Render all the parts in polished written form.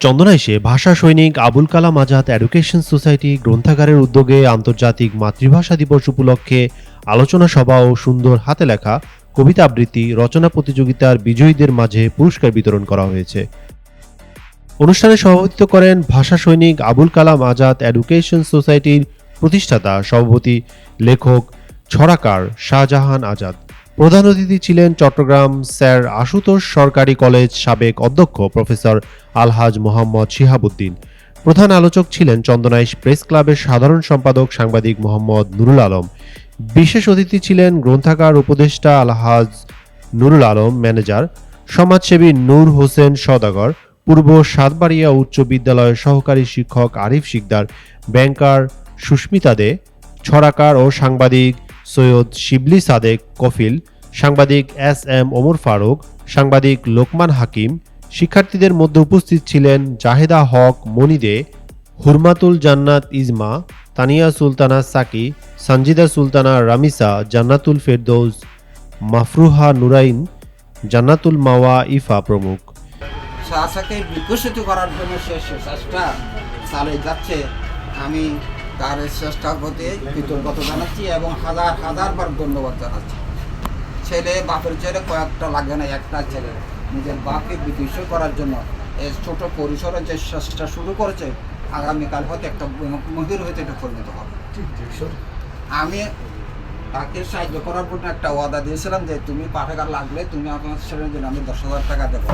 চন্দনাইশে ভাষা সৈনিক Abul Kalam Azad education society গ্রন্থাগারের উদ্যোগে আন্তর্জাতিক মাতৃভাষা দিবস উপলক্ষে আলোচনা সভা ও সুন্দর হাতে লেখা কবিতা আবৃত্তি রচনা প্রতিযোগিতার বিজয়ীদের মাঝে পুরস্কার বিতরণ করা হয়েছে। অনুষ্ঠানে সভাপতিত্ব করেন ভাষা সৈনিক আবুল কালাম আজাদ এডুকেশন সোসাইটির প্রতিষ্ঠাতা সভাপতি লেখক ছড়াকার শাহজাহান আজাদ। প্রধান অতিথি ছিলেন চট্টগ্রাম স্যার আশুতোষ সরকারি কলেজ সাবেক অধ্যক্ষ প্রফেসর আলহাজ মোহাম্মদ শিহাবুদ্দিন। প্রধান আলোচক ছিলেন চন্দনাইশ প্রেস ক্লাবের সাধারণ সম্পাদক সাংবাদিক মোহাম্মদ নুরুল আলম। বিশেষ অতিথি ছিলেন গ্রন্থাগার উপদেষ্টা আলহাজ নুরুল আলম ম্যানেজার, সমাজসেবী নূর হোসেন সওদাগর, পূর্ব সাতবাড়িয়া উচ্চ বিদ্যালয়ের সহকারী শিক্ষক আরিফ শিকদার, ব্যাংকার সুস্মিতা দে, ছড়াকার ও সাংবাদিক সৈয়দ শিবলি সাদেক কফিল, সাংবাদিক এস.এম. ওমর ফারুক, সাংবাদিক লোকমান হাকিম। শিক্ষার্থীদের মধ্যে উপস্থিত ছিলেন জাহেদা হক মনি দে, হুরমাতুল জান্নাত ইজমা, তানিয়া সুলতানা সাকি, সঞ্জিদা সুলতানা রামিসা, জান্নাতুল ফেরদৌস, মাফরুহা নুরাইন, জান্নাতুল মাওয়া ইফা প্রমুখ। ভাষাকে বিকশিত করার জন্য সে চেষ্টা চালিয়ে যাচ্ছে। আমি তার এই চেষ্টার প্রতি কৃতজ্ঞতা জানাচ্ছি এবং হাজার হাজার বার ধন্যবাদ জানাচ্ছি। ছেলে বাপের ছেলে কয়েকটা লাগে না, একটা ছেলে নিজের বাপকে বিকশিত করার জন্য এই ছোট পরিসরে যে চেষ্টা শুরু করেছে, আগামীকাল হয়তো একটা মহির হয়তো এটা পরিণত হবে। আমি তাকে সাহায্য করার জন্য একটা ওয়াদা দিয়েছিলাম যে তুমি পাঠাগার লাগলে তুমি আপনার ছেলের জন্য আমি 10,000 টাকা দেবো।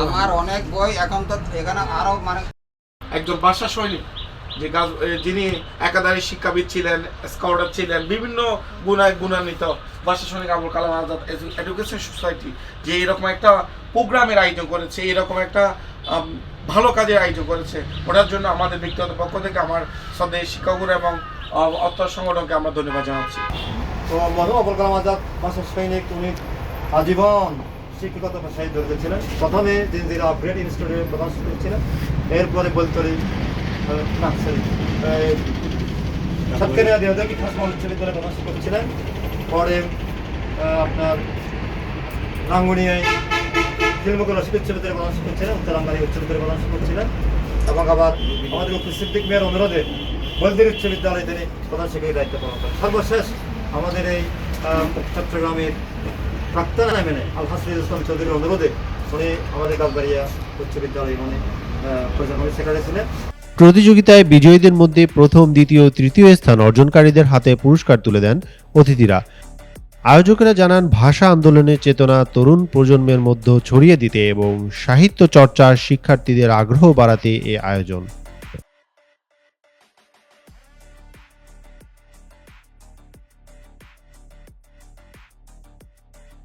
আমার অনেক বই এখন তো এখানে আরো মানে একজন ভাষা সৈনিক যিনি একাধারে শিক্ষাবিদ ছিলেন, স্কলার ছিলেন, বিভিন্ন গুণায় গুণান্বিত ভাষা সৈনিক আবুল কালাম আজাদ এডুকেশন সোসাইটি যে এরকম একটা প্রোগ্রামের আয়োজন করেছে, এরকম একটা ভালো কাজের আয়োজন করেছে, ওটার জন্য আমাদের ব্যক্তিগত পক্ষ থেকে আমার শ্রদ্ধেয় শিক্ষকগুলো এবং অর্থ সংগঠনকে আমরা ধন্যবাদ জানাচ্ছি। তো মরহুম আবুল কালাম আজাদ ভাষা সৈনিক উনি আজীবন শিক্ষকতা পেশায় জড়িত ছিলেন। প্রথমে জিঞ্জিরা আপগ্রেড ইনস্টিটিউটের প্রধান শিক্ষক ছিলেন, এরপরে বলতলি সাতকানিয়া দেহদাকি খাসমা উচ্চ বিদ্যালয়ের প্রধান শিক্ষক ছিলেন। পরে আপনার রাঙ্গুনিয়ায় ফিল্মকলা উচ্চ বিদ্যালয়ের প্রধান শিক্ষক ছিলেন, উত্তরাঙ্গালী উচ্চ বিদ্যালয়ের প্রধান শিক্ষক ছিলেন এবং আবার আমাদের উত্তর সিদ্দিক মেয়ের অনুরোধে বলদির উচ্চ বিদ্যালয়ে তিনি প্রধান শিক্ষকের দায়িত্ব পালন করেন। সর্বশেষ আমাদের এই চট্টগ্রামের প্রাক্তন এমএলএ আলহাসিদ ইসলাম চৌধুরীর অনুরোধে উনি আমাদের গাছবাড়িয়া উচ্চ বিদ্যালয়ে উনি প্রশাসনিক সেক্রেটারি ছিলেন। প্রতিযোগিতায় বিজয়ীদের মধ্যে প্রথম, দ্বিতীয়, তৃতীয় স্থান অর্জনকারীদের হাতে পুরস্কার তুলে দেন অতিথিরা। আয়োজকেরা জানান ভাষা আন্দোলনের চেতনা তরুণ প্রজন্মের মধ্যে ছড়িয়ে দিতে এবং সাহিত্য চর্চার শিক্ষার্থীদের আগ্রহ বাড়াতে এ আয়োজন।